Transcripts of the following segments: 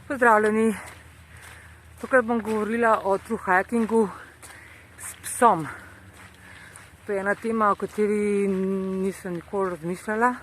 Pozdravljeni! Tokrat bom govorila o thru hikingu s psom. To je ena tema, o kateri nisem nikoli razmišljala,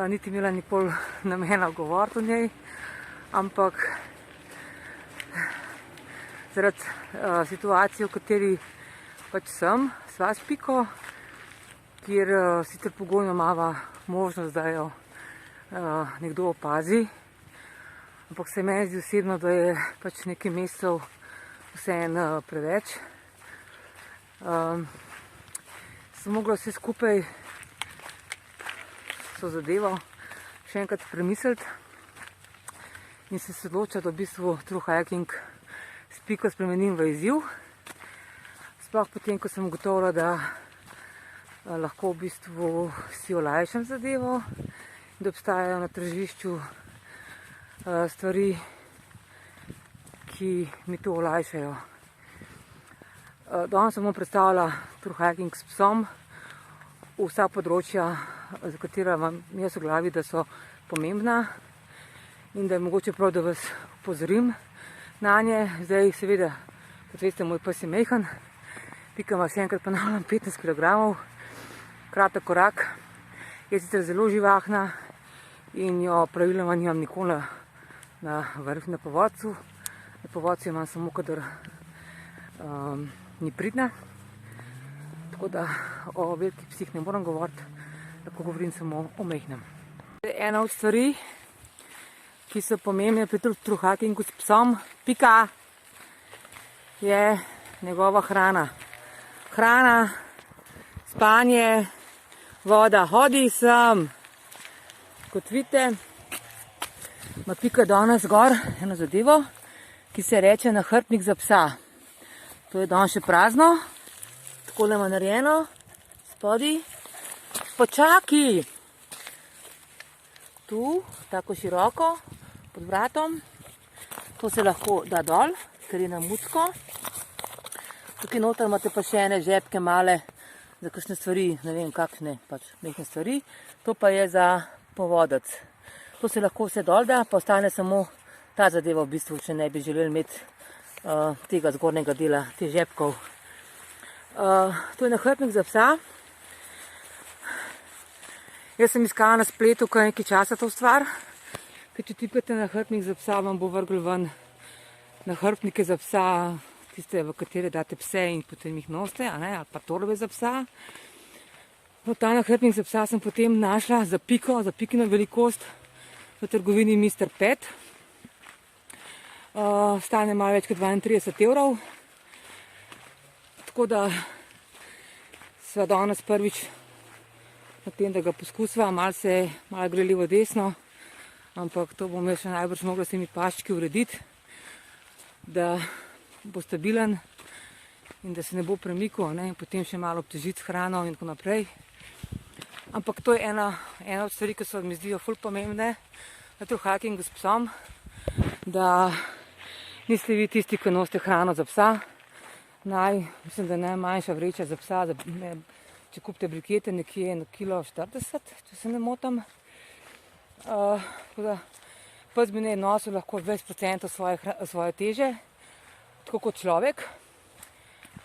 niti imela nikoli namena govoriti o njej, ampak zaradi situacije, v kateri pač sem, sva s Piko, kjer sicer pogojno imava možnost, da jo nekdo opazi, ampak se meni zdi osebno, da je pač nekaj mesecev vseeno preveč. Sem mogla vse skupaj so zadevo še enkrat premisliti in se odločila, da v bistvu thru hiking s Piko spremenim v izziv. Sploh potem, ko sem ugotovila, da lahko v bistvu si olajšam zadevo, da obstajajo na tržišču stvari, ki mi to olajšajo. Danes sem bom predstavila thru hiking s psom, vsa področja, za katera vam jaz v glavi, da so pomembna in da je mogoče prav, da vas opozorim nanje. Zdaj, seveda, kot veste, moj pes je majhen, Pika ima, še enkrat ponavljam, 15 kg, kratek korak, je sicer zelo živahna in jo praviloma nimam nikoli na vrh, na povodcu. Na povodcu imam samo, kadar ni pridna. Tako da o velikih psih ne moram govoriti, lahko govorim samo o majhnem. Ena od stvari, ki so pomembne pri thru hikingu s psom, Pika, je njegova hrana. Hrana, spanje, voda. Hodi sem! Kot vidite, ima Pika danes gor eno zadevo, ki se reče nahrbtnik za psa. To je danes še prazno, takole ima narejeno, spodaj. Počaki! Tu, tako široko, pod vratom. To se lahko da dol, ker je na mucko. Tukaj noter imate pa še ene žepke male, za kakšne stvari, ne vem kakšne, pač nekaj stvari. To pa je za povodec. To se lahko vse dol da, pa ostane samo ta zadeva v bistvu, če ne bi želeli imeti tega zgornjega dela, teh žepkov. To je nahrbtnik za psa. Jaz sem iskala na spletu kar nekaj časa to stvar, ker če tipkate nahrbtnik za psa, vam bo vrgel ven nahrbtnike za psa, tiste, v katere date pse in potem jih nosite, ali pa torbe za psa. No, ta nahrbtnik za psa sem potem našla za Piko, za Pikino velikost v trgovini Mr. Pet. Stane malo več kot 32 €. Tako da sva danes prvič na tem, da ga poskusva, malo gre levo desno, ampak to bom jaz še najbrž mogla s temi paščki urediti, da bo stabilen in da se ne bo premikal, in potem še malo obtežiti s hrano in tako naprej. Ampak to je ena od stvari, ki so mi zdijo ful pomembne na thru hikingu s psom, da niste vi tisti, ki nosite hrano za psa. Mislim, da je najmanjša vreča za psa, če kupite brikete, nekje 1,40 kg, če se ne motim. Tako da pes bi ne nosil lahko 20% svoje teže, tako kot človek,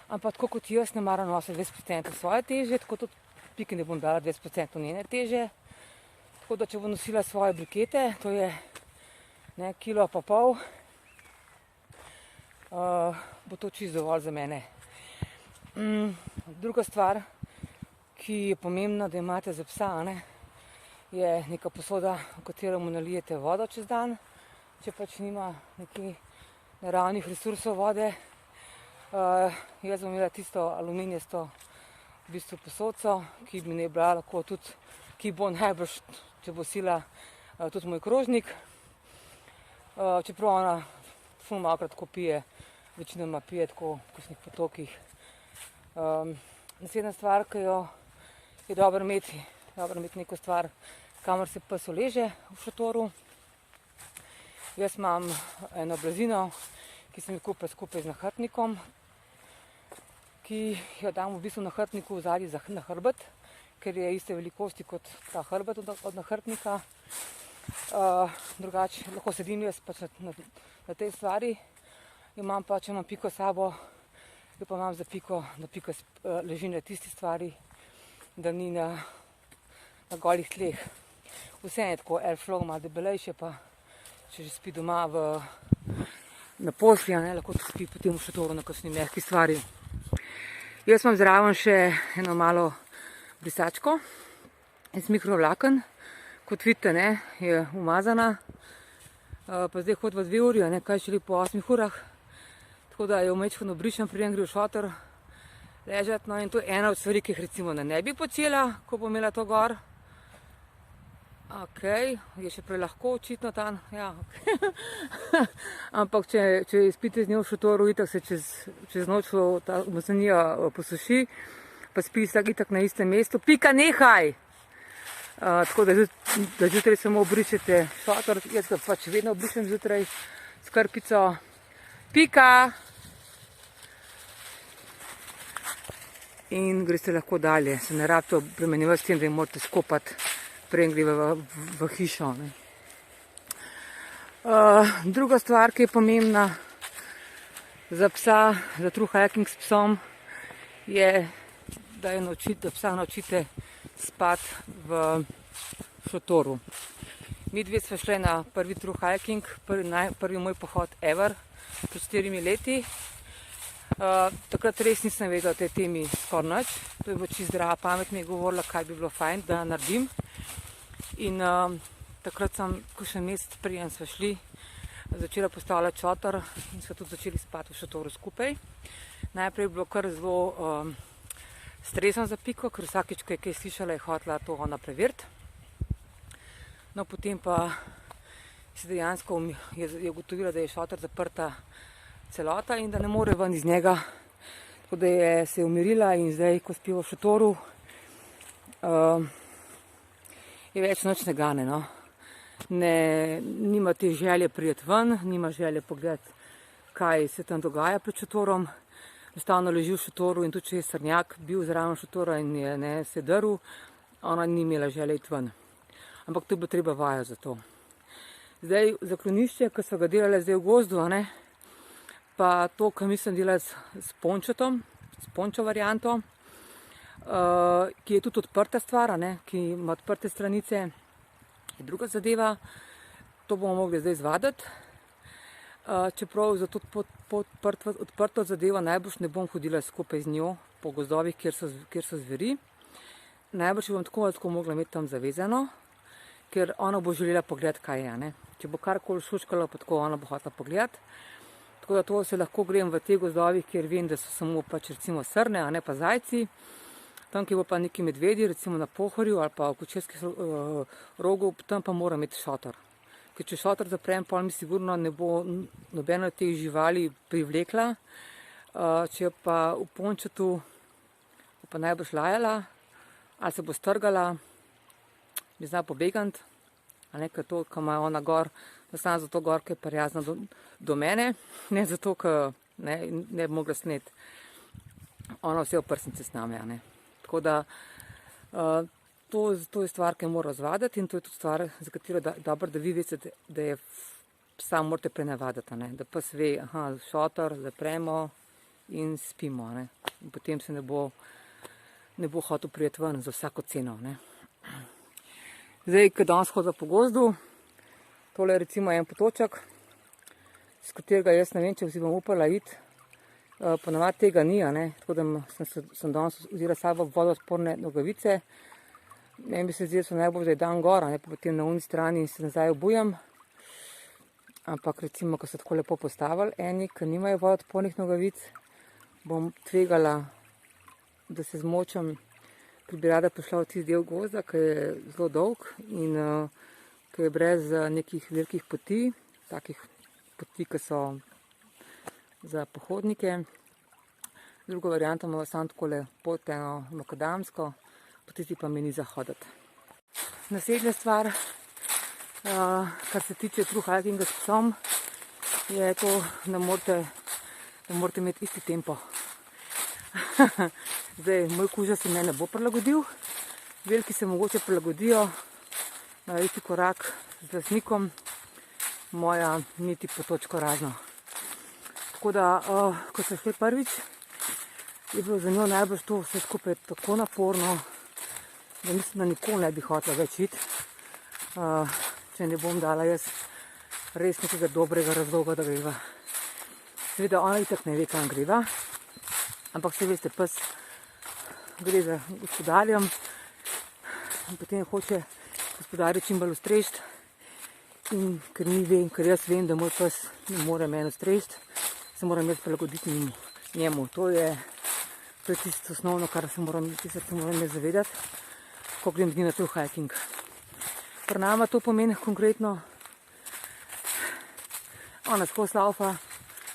ampak tako kot jaz ne maram nositi 20% svoje teže, tako tudi Piki ne bom dala 20% njene teže. Tako da, če bo nosila svoje brikete, to je 1,5 kg, bo to čisto dovolj za mene. Druga stvar, ki je pomembna, da imate za psa, je neka posoda, v katero mu nalijete vodo čez dan, če pač nima nekih naravnih resursov vode. Jaz bom imela tisto aluminijasto v bistvu posodco, ki bi ne bila lahko tudi, ki bo najbrž, če bo sila, tudi moj krožnik. Čeprav ona ful malokrat tako pije, večinoma pije tako v kakšnih potokih. Naslednja stvar, ki jo je dobro imeti neko stvar, kamor se pes uleže v šotoru. Jaz imam eno blazino, ki sem jo kupila skupaj z nahrbtnikom, ki jo dam v bistvu nahrbtniku zadaj na hrbet, ker je iste velikosti kot ta hrbet od nahrbtnika. Drugače lahko sedim jaz pač na tej stvari. Imam pa, če imam Piko s sabo, jo pa imam za Piko, da Pika leži na tisti stvari, da ni na golih tleh. Vse je tako, airflow malo debelejše, pa če že spi doma na posli, lahko tudi spi potem v šotoru na kakšni mehki stvari. Jaz imam zraven še eno malo brisačko iz mikrovlaken. Kot vidite, je umazana. Pa zdaj hodiva 2 uri, kaj šele po 8 urah. Tako da jo majčkeno brišem, preden gre v šotor ležati. No, in to je ena od stvari, ki jih recimo ne bi počela, ko bom imela to gor. Ok, je še prej lahko očitno tam. Ja, okay. Ampak če spite z njo v šotoru, itak se čez noč ta umazanija posuši, pa spi itak na istem mestu. Pika, nehaj! Tako da zjutraj samo obrišete šotor. Jaz ga pač vedno obrišem zjutraj s krpico. Pika! In greste lahko dalje. Se ne rabite obremenjevati s tem, da jim morate skopati, preden gre v hišo. Druga stvar, ki je pomembna za psa, za true hiking s psom, je, da psa naučite spati v šotoru. Mi dve sva šli na prvi true hiking, prvi moj pohod ever, pred 4 leti. Takrat res nisem vedela o tej temi skoraj nič. To je bilo čisto zdrava pamet, mi je govorila, kaj bi bilo fajn, da naredim. In takrat sem, kakšen mesec preden sva šli, začela postavljati šotor in sva tudi začeli spati v šotoru skupaj. Najprej je bilo kar zelo stresno za Piko, ker vsakič, ko je kaj slišala, je hotela to ona preveriti. No, potem pa si dejansko je ugotovila, da je šotor zaprta celota in da ne more ven iz njega. Tako da se je umirila in zdaj, ko spi v šotoru, je več noč ne gane. No. Nima te želje priti ven, nima želje pogledati, kaj se tam dogaja pred šotorom. Enostavno leži v šotoru in tudi če je srnjak bil zraven šotora in je se drl, ona ni imela želje iti ven. Ampak to je bilo treba vajo za to. Zdaj, zaklonišče, ki so ga delali zdaj v gozdu, pa to, kar mislim delati s pončotom, s pončo varianto, ki je tudi odprta stvar, ki ima odprte stranice, je druga zadeva. To bomo mogli zdaj zvaditi. Čeprav za to odprto zadevo najbrž ne bom hodila skupaj z njo po gozdovih, kjer so zveri. Najbrž bom tako ali tako mogla imeti tam zavezano, ker ona bo želela pogledati, kaj je. Če bo karkoli šuškalo, pa tako ona bo hotela pogledati. Tako da to se lahko grem v teh gozdovih, kjer vem, da so samo pač recimo srne, a ne pa zajci. Tam, kjer bo pa neki medvedi, recimo na Pohorju ali pa v Kočevskih rogu, tam pa moram imeti šotor. Ker če šotor zaprem, pa mi sigurno ne bo nobena od teh živali privlekla. Če pa v pončotu bo pa najbrž lajala, ali se bo strgala, mi zna pobegant, ker to, ko ima ona gor, da sem zato gor, ker je prijazna do mene, ne zato, ker ne bi mogla sneti. Ona vse v prsnice s nami. Tako da to je stvar, ki jo mora zvaditi in to je tudi stvar, za katero dobro, da vi veste, da je psa morate prenavaditi. Da pes ve, šotor, zapremo in spimo. In potem se ne bo hotel prijeti ven za vsako ceno. Zdaj, ko danes hodila po gozdu, tole je recimo en potoček, s katerega jaz ne vem, če si bom upala iti. Ponavadi tega ni, tako da sem danes vzela sabo vodoodporne nogavice. Meni bi se zdelo, da so najbolj, da je dan gor, pa potem na uni strani se nazaj obujam. Ampak recimo, ko so tako lepo postavili eni, ki nimajo vodoodpornih nogavic, bom tvegala, da se zmočam, ker bi rada prišla v tisti del gozda, ki je zelo dolg in ki je brez nekih velikih poti, takih poti, ki so za pohodnike. Drugo varianto imamo samo takole pot eno makadamsko, po tisti pa mi ni za hoditi. Naslednja stvar, kar se tiče true hikinga s psom, je to, da morate imeti isti tempo. Zdaj, moj kuža se ne bo prilagodil, veliki se mogoče prilagodijo, na isti korak z lastnikom, moja niti po točko razno. Tako da, ko se šli prvič, je bilo za njo najbolj to vse skupaj tako naporno, da mislim, da nikoli ne bi hotela več iti, če ne bom dala jaz res nekega dobrega razloga, da greva. Seveda ona itak ne ve, kam greva, ampak se veste, pes gre za gospodarjem in potem hoče gospodarju čim bolj ustrešiti. In ker jaz vem, da moj pes ne more meni ustrešiti, se moram jaz prilagoditi njemu. To je tisto osnovno, kar se moram jaz zavedati, ko grem z njim na trail hiking. Pri nama to pomeni konkretno, ona skozi laufa,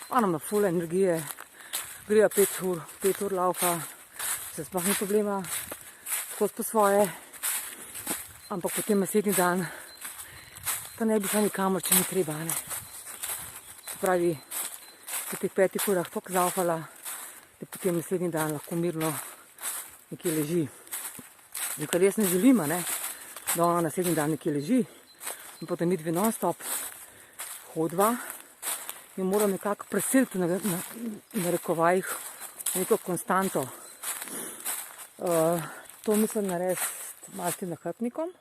ona ima ful energije, greva 5 ur laufa, se sploh ni problema, skozi po svoje, ampak potem naslednji dan pa ne bi šla nikamor, če ni treba, ne. Se pravi, po teh 5 urah toliko zaufala, da potem naslednji dan lahko mirno nekje leži. In kar jaz ne želim, ne, da ona naslednji dan nekje leži in potem mi dve non-stop hodva in moram nekako presiliti na narekovajih neko konstanto. To mislim narediti malo s tem nahrbtnikom,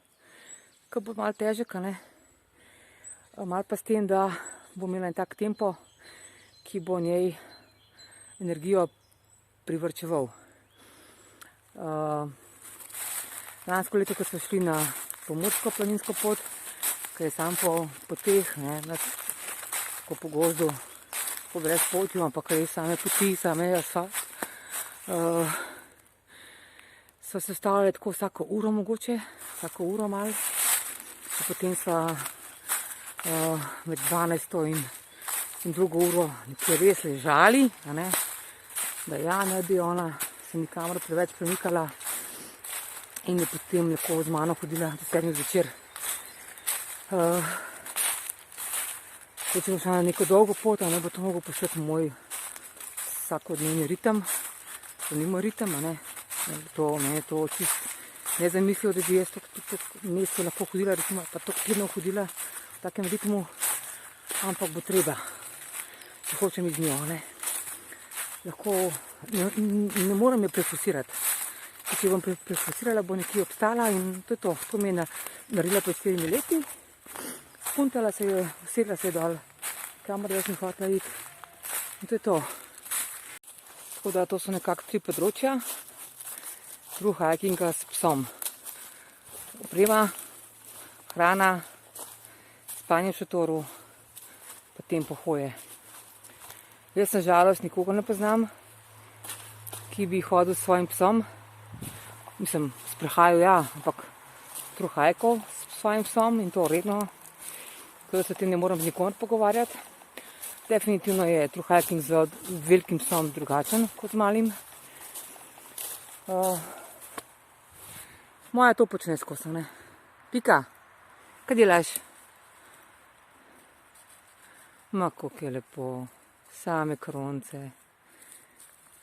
ki bo malo težek, ne. Malo pa s tem, da bo imela en tak tempo, ki bo njej energijo privrčeval. Lansko leto, ko smo šli na pomursko planinsko pot, ki je sam po teh, ne, tako po gozdu, po brezpotju, ampak res same poti, same asfalt. So se stavljali tako vsako uro mogoče, vsako uro malo. Potem so med 12. in 2. uro nekje res ležali, a ne, da ja, ne bi ona se nikamor preveč premikala in je potem lahko z mano hodila do 7. zvečer. Če bo šla na neko dolgo pot, ne bo to mogel postati moj vsakodnevni ritem, to ni moj ritem, a ne, meni je to čist nezamislil, da bi jaz toliko mesecev lahko hodila, recimo, pa toliko tednov hodila v takem ritmu, ampak bo treba, če hočem iz njo, ne. Lahko, ne moram je prefusirati. Če bom prefusirala, bo nekje obstala in to je to. To mi je naredila pred 4 leti. Spuntala se je, usedla se je dol, kamor jaz ne hotela iti. In to je to. Tako da to so nekako 3 področja. Trail hikinga s psom. Oprema, hrana, spanje v šotoru, potem pohoje. Jaz na žalost nikogar ne poznam, ki bi hodil s svojim psom. Mislim, sprehajal ja, ampak trail hikal s svojim psom in to redno. Tako da se o tem ne moram z nikomer pogovarjati. Definitivno je trail hiking z velikim psom drugačen kot z malim. Moja to počne skozi, ne. Pika, kaj delaš? Ma, koliko je lepo. Same kronce.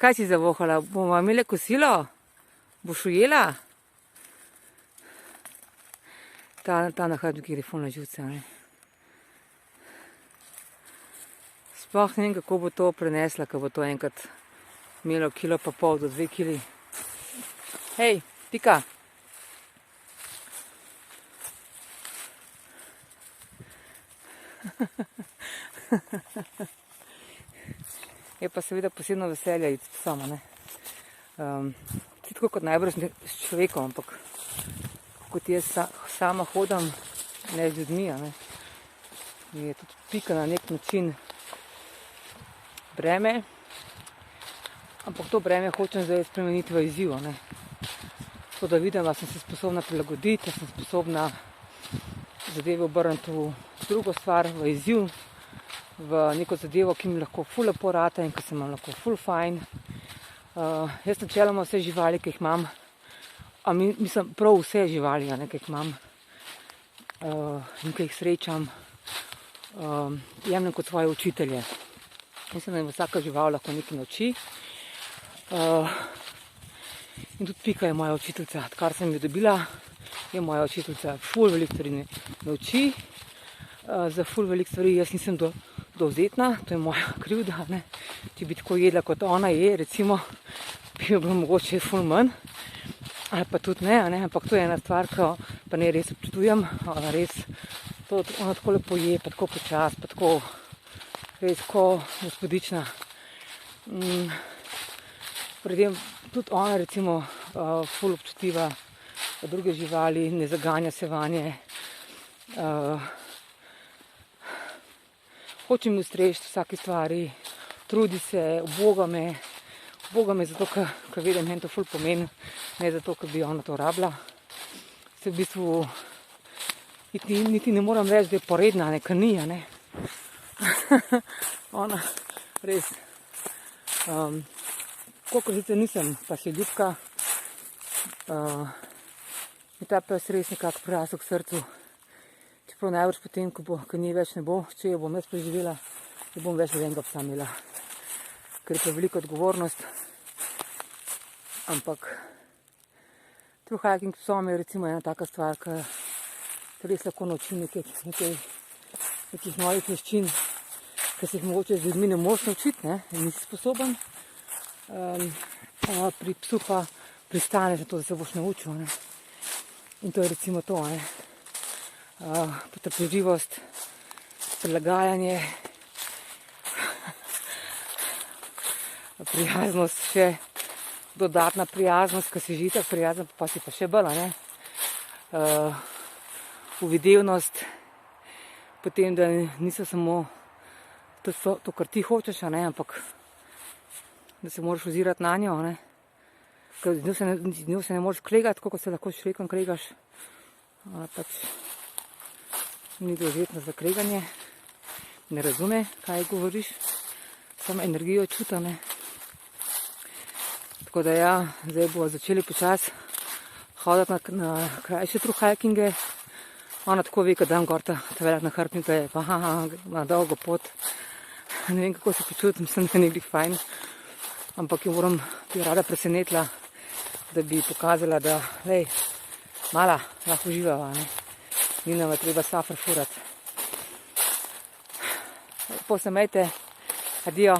Kaj si zavohala? Bomo imeli kosilo? Boš ujela? Ta nahrbtnik gre ful na živce, ne. Sploh ne vem, kako bo to prenesla, ko bo to enkrat imelo 1,5 kg do 2 kg. Hej, Pika. Je pa seveda posebno veselje iti s psom, ne. Tako kot najbrž s človekom, ampak kot jaz sama hodam, ne z ljudmi, ne. Je tudi Pika na nek način breme, ampak to breme hočem zdaj spremeniti v izziv, ne. To, da vidim, da sem se sposobna prilagoditi, da sem sposobna zadeve obrniti v drugo stvar, v izziv, v neko zadevo, ki mi lahko ful lepo rata in ki se imam lahko ful fajn. Jaz načeloma vse živali, ki jih imam, mislim prav vse živali, ne, ki jih imam in ki jih srečam, jemljem kot svoje učitelje. Mislim, da jim vsaka žival lahko nekaj nauči. In tudi Pika je moja učiteljica, odkar sem jo dobila, je moja učiteljica, ful veliko stvari me nauči, za ful veliko stvari jaz nisem dovzetna, to je moja krivda, ne. Če bi tako jedla, kot ona je, recimo, bi bilo mogoče ful manj, ali pa tudi ne, ampak to je ena stvar, ko pa ne res občutujem, ona res, ona tako lepo je, pa tako počas, pa tako res ko gospodična. Predtem tudi ona recimo ful občutljiva druge živali, ne zaganja se vanje. Hoče mi ustreči vsake stvari, trudi se, uboga me zato, ker vedem, meni to ful pomeni, ne zato, ker bi ona to rabila. Se v bistvu niti ne moram reči, da je poredna, ker ni, ne. Ona res, kolikor sicer nisem pa še ljubka, mi ta pes res nekako prirasel k srcu. Čeprav najbrž potem, ko nje več ne bo, če jo bom jaz preživela, ne bom več nobenega psa imela. Ker je to velika odgovornost, ampak true hiking psom je recimo ena taka stvar, ki te res lahko nauči nekih novih veščin, ki se jih mogoče z ljudmi ne moreš naučiti, ne, nisi sposoben. Pri psu pa pristaneš na to, da se boš naučil, ne. In to je recimo to, ne. Potrpežljivost, prilagajanje, prijaznost, še dodatna prijaznost, ki si že itak prijazen, pa si pa še bolj, ne. Uvidevnost, potem, da niso samo to, kar ti hočeš, ne, ampak da se moraš ozirati na njo, ne. Ker z njo se ne moreš kregati, tako kot se lahko s človekom kregaš. Pač ni dovzetna za kreganje, ne razume, kaj govoriš, samo energijo čuta, ne. Tako da ja, zdaj bomo začeli počasi hoditi na krajše true hikinge. Ona tako ve, ko dam gor ta velik nahrbtnik, da je pa na dolgo pot. Ne vem, kako se počutim, mislim, da ni glih fajn. Ampak jo bi rada presenetila, da bi pokazala, da lej, mala, lahko uživava, ne. Ni nama treba safr furati. Lepo se imejte, adijo.